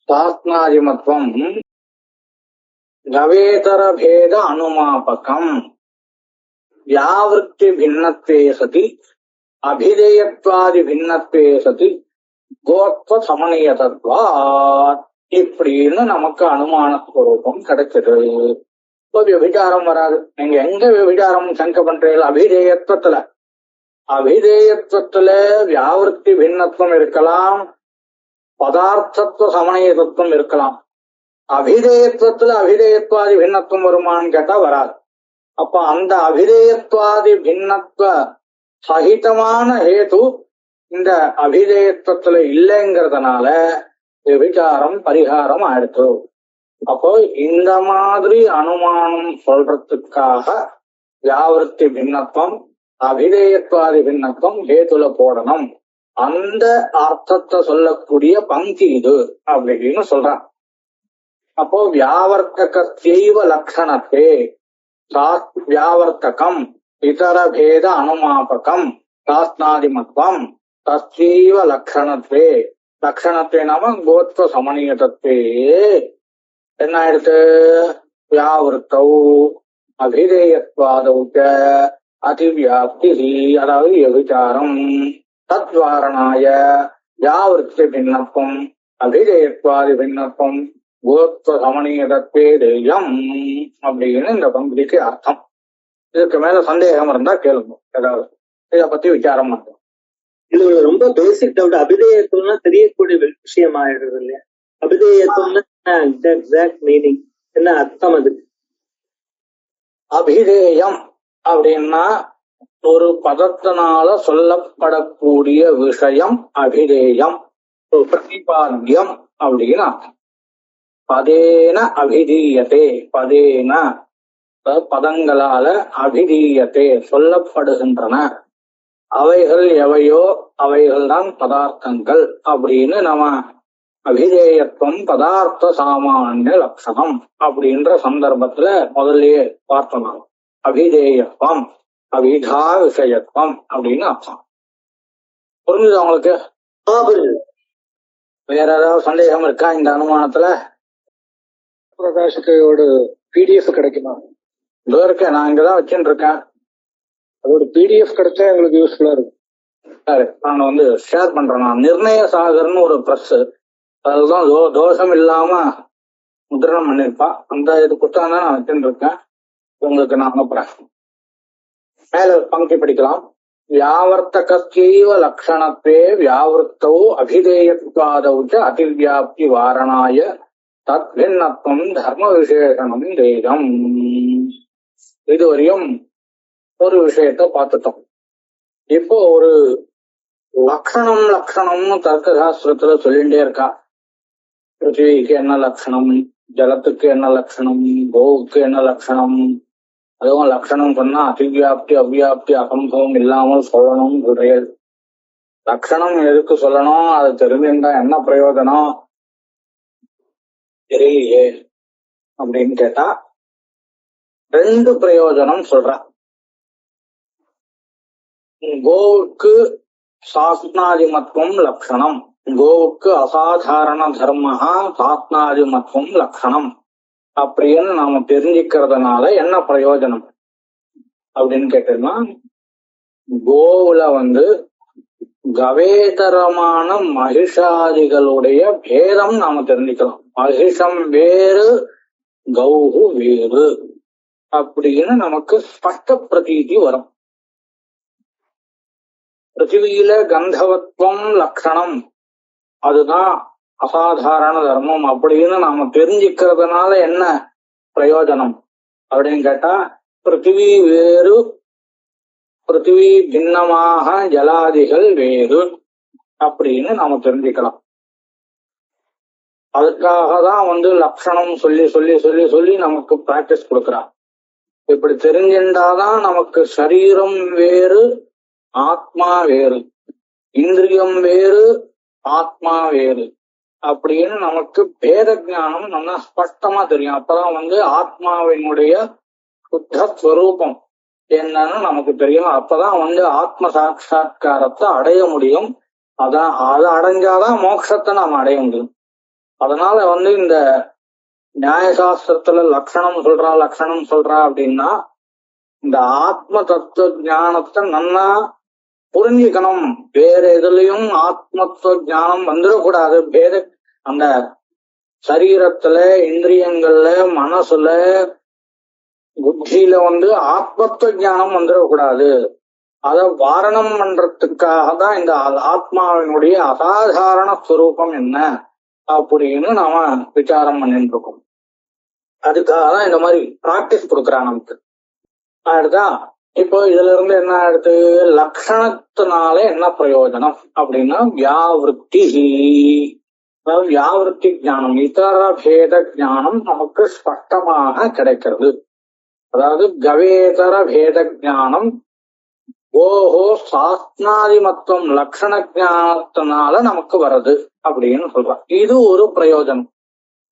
சாத்னாதிமத்துவம் கவேதர பேத அனுமாபகம் வியாவிருத்தி பின்னத்வே சதி அபிதேயத்வாதி பின்னத்வே சதி கோத்வ சமணியதத்வா இப்படின்னு நமக்கு அனுமான ஸ்வரூபம் கிடைச்சது. இப்போ விபச்சாரம் வராது. நீங்க எங்க விபச்சாரம் சங்க பண்றீங்க? அபிதேயத்துவத்துல. அபிதேயத்துவத்துல வியாவிருத்தி பின்னத்துவம் இருக்கலாம், பதார்த்தத்துவ சமணிய தத்துவம் இருக்கலாம். அபிதேயத்துவத்துல அபிதேயத்வாதி பின்னத்துவம் வருமானு கேட்டா வராது. அப்ப அந்த அபிதேயத்வாதி பின்னத்துவ சகிதமான ஹேது இந்த அபிதேயத்துவத்துல இல்லைங்கிறதுனால விபச்சாரம் பரிகாரம் ஆயிடுச்சு. அப்போ இந்த மாதிரி அனுமானம் சொல்றதுக்காக வியாவிருத்தி பின்னத்துவம் அபிதேயத்வாதி பின்னத்துவம் ஹேதுல போடணும். அந்த அர்த்தத்தை சொல்லக்கூடிய பங்கி இது அப்படின்னு சொல்றான். அப்போ வியாவர்த்தகத்தைவ லட்சணத்தே வியாவர்த்தகம் இதர பேத அனுமாபகம் சாஸ்னாதிமத்வம் தஸ்யைவ லட்சணத்வே. லட்சணத்தை நாம கோத்வ சமணியதத்வே என்ன ஆயிடுத்து? வியாவிருத்தௌ அபிதேயத்வாதௌ அதிவியாப்தி, அதாவது விபச்சாரம். தத்வாரணாய வியாவிருத்தி பின்னத்துவம் அபிதேயத்வாதி பின்னத்துவம் கோத்வ சமணியதத்வே தேயம் அப்படின்னு இந்த பங்குதிக்கு அர்த்தம். இதுக்கு மேல சந்தேகம் இருந்தா கேளுங்க, ஏதாவது இதை பத்தி விசாரம் பண்றோம். இது ரொம்ப பேசிக் டவுட். அபிதேயத்துவம்னா தெரியக்கூடிய விஷயம் ஆயிடுறது இல்லையா? அபிதேயத்துவம்னா எக்ஸாக்ட் மீனிங் என்ன அர்த்தம்? அதுக்கு அபிதேயம் அப்படின்னா ஒரு பதத்தினால சொல்லப்படக்கூடிய விஷயம் அபிதேயம். பிரதிபாத்தியம் அப்படின்னு அர்த்தம். பதேன அபிதீயத்தே, பதேன பதங்களால அபிதீயத்தே சொல்லப்படுகின்றன. அவைகள் எவையோ அவைகள் தான் பதார்த்தங்கள் அப்படின்னு நம்ம அபிதேயத்துவம் பதார்த்த சாமானிய லட்சணம் அப்படின்ற சந்தர்ப்பத்துல முதல்லயே பார்த்தோம். அபிதேயத்துவம் அபிதா விஷயத்துவம் அப்படின்னு அர்த்தம். புரிஞ்சுது உங்களுக்கு? வேற ஏதாவது சந்தேகம் இருக்கா இந்த அனுமானத்துல? பிரகாஷுக்கு ஒரு PDF கிடைக்குமா? இதோ இருக்கேன், நான் இங்கதான் வச்சுட்டு இருக்கேன். அதோட PDF கிடைச்சா எங்களுக்கு யூஸ்ஃபுல்லா இருக்கும். சரி, நான் ஷேர் பண்றேன். நான் நிர்ணய சாகர்னு ஒரு பிரஸ், அதுதான் தோஷம் இல்லாம முத்திரணம் பண்ணிருப்பா. அந்த இது புத்தகம் தான் நான் வச்சுட்டு இருக்கேன். உங்களுக்கு நான் அனுப்புறேன். மேல பங்கி படிக்கலாம். வியாவர்த்தகஸ்யைவ லக்ஷணத்வே வியாவர்த்தௌ அபிதேயத்வாதௌ ச அதிவியாப்தி வாரணாய தத்வின்னத்வம் தர்ம விசேஷனம் தேகம். இதுவரையும் ஒரு விஷயத்த பார்த்துட்டோம். இப்போ ஒரு லக்ஷணம்னு தர்க்க சாஸ்திரத்துல சொல்லிட்டே இருக்கா. பிருத்திவிக்கு என்ன லட்சணம், ஜலத்துக்கு என்ன லட்சணம், கோவுக்கு என்ன லட்சணம். அதுவும் லட்சணம் சொன்னா அதிவியாப்தி அவ்வியாப்தி அசம்பவம் இல்லாமல் சொல்லணும் கிடையாது. லட்சணம் எதுக்கு சொல்லணும், அது தெரிஞ்சுட்டா என்ன பிரயோஜனம் தெரியலையே அப்படின்னு கேட்டா 2 பிரயோஜனம் சொல்ற. கோவுக்கு சாஸ்னாதிமத்துவம் லட்சணம், கோவுக்கு அசாதாரண தர்மஹா சாஸ்னாதிமத்துவம் லட்சணம் அப்படின்னு நாம தெரிஞ்சுக்கிறதுனால என்ன பிரயோஜனம் அப்படின்னு கேட்டோம்னா, கோவுல கவேதரமான மகிஷாதிகளுடைய பேதம் நாம தெரிஞ்சுக்கலாம். மகிஷம் வேறு கௌஹு வேறு அப்படின்னு நமக்கு ஸ்பஷ்ட பிரதீதி வரும். பிருத்திவியில கந்தவத்துவம் லட்சணம், அதுதான் அசாதாரண தர்மம் அப்படின்னு நாம தெரிஞ்சுக்கிறதுனால என்ன பிரயோஜனம் அப்படின்னு கேட்டா, பிருத்திவி வேறு, பிருத்திவி பின்னமாக ஜலாதிகள் வேறு அப்படின்னு நாம தெரிஞ்சுக்கலாம். அதுக்காக தான் லட்சணம் சொல்லி சொல்லி சொல்லி சொல்லி நமக்கு பிராக்டிஸ் கொடுக்குறான். இப்படி தெரிஞ்சின்றாதான் நமக்கு சரீரம் வேறு ஆத்மா வேறு, இந்திரியம் வேறு ஆத்மா வேறு அப்படின்னு நமக்கு பேத ஞானம் நல்லா ஸ்பஷ்டமா தெரியும். அப்பதான் ஆத்மாவினுடைய சுத்த ஸ்வரூபம் என்னன்னு நமக்கு தெரியும். அப்பதான் ஆத்ம சாட்சா்காரத்தை அடைய முடியும். அதான் அதை அடைஞ்சாதான் மோட்சத்தை நாம் அடைய முடியும். அதனால இந்த நியாயசாஸ்திரத்துல லட்சணம் சொல்றா அப்படின்னா, இந்த ஆத்ம தத்துவ ஞானத்தை நல்லா புரிஞ்சுக்கணும். வேற எதுலயும் ஆத்மத்துவ ஞானம் வந்துடக்கூடாது. வேற அந்த சரீரத்துல, இந்திரியங்கள்ல, மனசுல, புத்தியில ஆத்மத்துவ ஞானம் வந்துடக்கூடாது. அத வாரணம் பண்றதுக்காக தான் இந்த ஆத்மாவினுடைய அசாதாரண ஸ்வரூபம் என்ன அப்படின்னு நாம விசாரம் பண்ணிட்டு இருக்கோம். அதுக்காக தான் இந்த மாதிரி பிராக்டிஸ் கொடுக்குறான் நமக்கு. அடுத்தா இப்போ இதுல இருந்து என்ன ஆயிடுது, லட்சணத்தினால என்ன பிரயோஜனம் அப்படின்னா வியாவிருத்தி, வியாவிருத்தி ஞானம், இதர பேத ஞானம் நமக்கு ஸ்பஷ்டமாக கிடைக்கிறது. அதாவது கவேதர பேத ஞானம் ஓஹோ சாஸ்னாதிமத்துவம் லட்சண ஞானத்தினால நமக்கு வருது அப்படின்னு சொல்றான். இது ஒரு பிரயோஜனம்.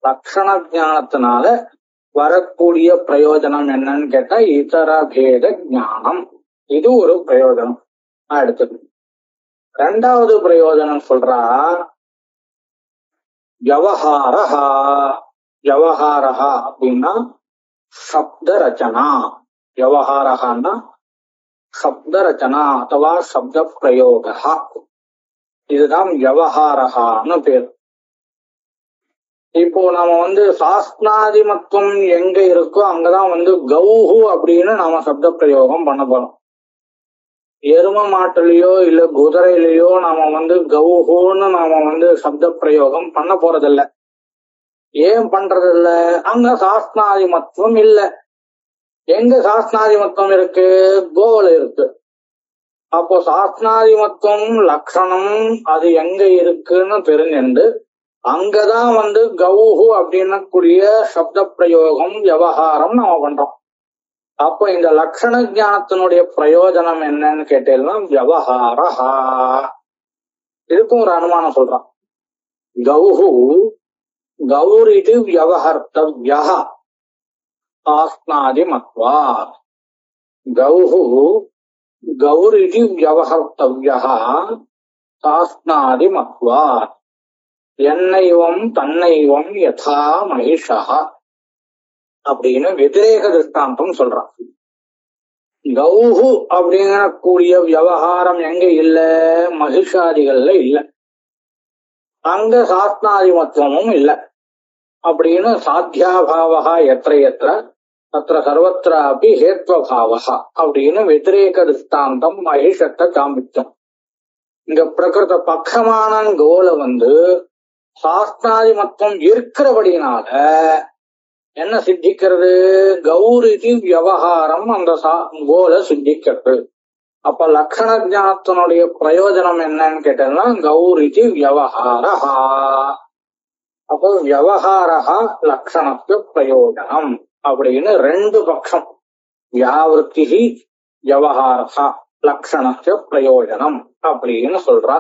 லட்சண ஞானத்தினால வரக்கூடிய பிரயோஜனம் என்னன்னு கேட்டா இதர பேத ஞானம். இது ஒரு பிரயோஜனம். அடுத்தது 2வது பிரயோஜனம் சொல்றா வியவஹாரஹா. வியவஹாரஹா அப்படின்னா சப்த ரச்சனா. வியவஹாரஹான்னா சப்த ரச்சனா அத்தவா சப்த பிரயோகா. இதுதான் வியவஹாரஹான்னு பேர். இப்போ நாம சாஸ்னாதிமத்துவம் எங்க இருக்கோ அங்கதான் கௌஹு அப்படின்னு நாம சப்த பிரயோகம் பண்ண போறோம். எரும மாட்டுலயோ இல்ல குதிரையிலயோ நாம கௌஹுன்னு நாம சப்த பிரயோகம் பண்ண போறதில்ல. ஏன் பண்றது இல்ல? அங்க சாஸ்னாதிமத்துவம் இல்ல. எங்க சாஸ்னாதிமத்துவம் இருக்கு? கோவில இருக்கு. அப்போ சாஸ்னாதிமத்துவம் லட்சணம் அது எங்க இருக்குன்னு தெரிஞ்சுண்டு அங்கதான் கௌஹு அப்படின்னு கூடிய சப்த பிரயோகம் விவகாரம் நாம பண்றோம். அப்போ இந்த லட்சண ஞானத்தினுடைய பிரயோஜனம் என்னன்னு கேட்டீங்கன்னா வியவஹாரஹா. இதுக்கும் ஒரு அனுமானம் சொல்றான். கௌஹு கௌரிதி வியவஹர்த்தவ்யஹ சாஸ்நாதி மத்வாத். கௌஹு கௌரிதி வியவஹர்த்தவ்யஹ சாஸ்நாதி மத்வாத். என்னைவம் தன்னைவம் யதா மகிஷா அப்படின்னு வெதிரேக திருஷ்டாந்தம் சொல்றான். கௌஹு அப்படிங்கக்கூடிய விவகாரம் எங்க இல்ல, மகிஷாதிகள்ல இல்ல, அங்க சாஸ்நாதிமத்துவமும் இல்ல அப்படின்னு சாத்தியாபாவா எத்திர எத்திர தத்திர சர்வத்திராபி ஹேத்வபாவா அப்படின்னு வெதிரேக திருஷ்டாந்தம் மகிஷத்தை காமிச்சோம். இங்க பிரகிருத பக்கமான கோல சாஸ்நாதிமத்துவம் இருக்கிறபடினால என்ன சித்திக்கிறது, கௌரிதி விவகாரம் அந்த கோல சித்திக்கிறது. அப்ப லக்ஷண ஞானத்தினுடைய பிரயோஜனம் என்னன்னு கேட்டதுன்னா கௌரிதி விவகாரஹா. அப்போ விவகாரஹா லக்ஷணத்து பிரயோஜனம் அப்படின்னு ரெண்டு பட்சம், வியாவிருத்தி விவகாரஹா லக்ஷணத்து பிரயோஜனம் அப்படின்னு சொல்றா.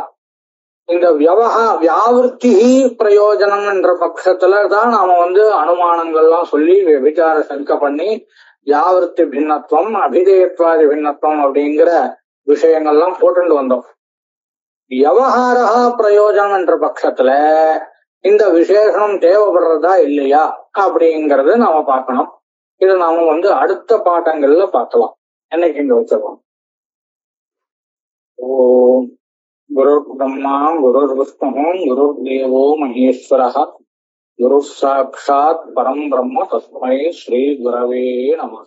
இந்த வியாவிருத்தி பிரயோஜனம் என்ற பட்சத்துல தான் நாம அனுமானங்கள்லாம் சொல்லி விசார சங்க பண்ணி வியாவிருத்தி பின்னத்துவம் அபிதேயத்வாதி பின்னத்துவம் அப்படிங்கிற விஷயங்கள்லாம் போட்டு வந்தோம். விவகாரா பிரயோஜனம் என்ற பட்சத்துல இந்த விசேஷனம் தேவைப்படுறதா இல்லையா அப்படிங்கறது நாம பார்க்கணும். இது நாம அடுத்த பாட்டங்கள்ல பார்க்கலாம். என்னைக்கு இங்க வச்சிருக்கோம். ஓம் குரு பிரம்மா குரு விஷ்ணு குரு தேவோ மகேஸ்வரः குரு சாட்சாத் பரம் பிரம்ம தஸ்மை ஸ்ரீ குரவே நமः.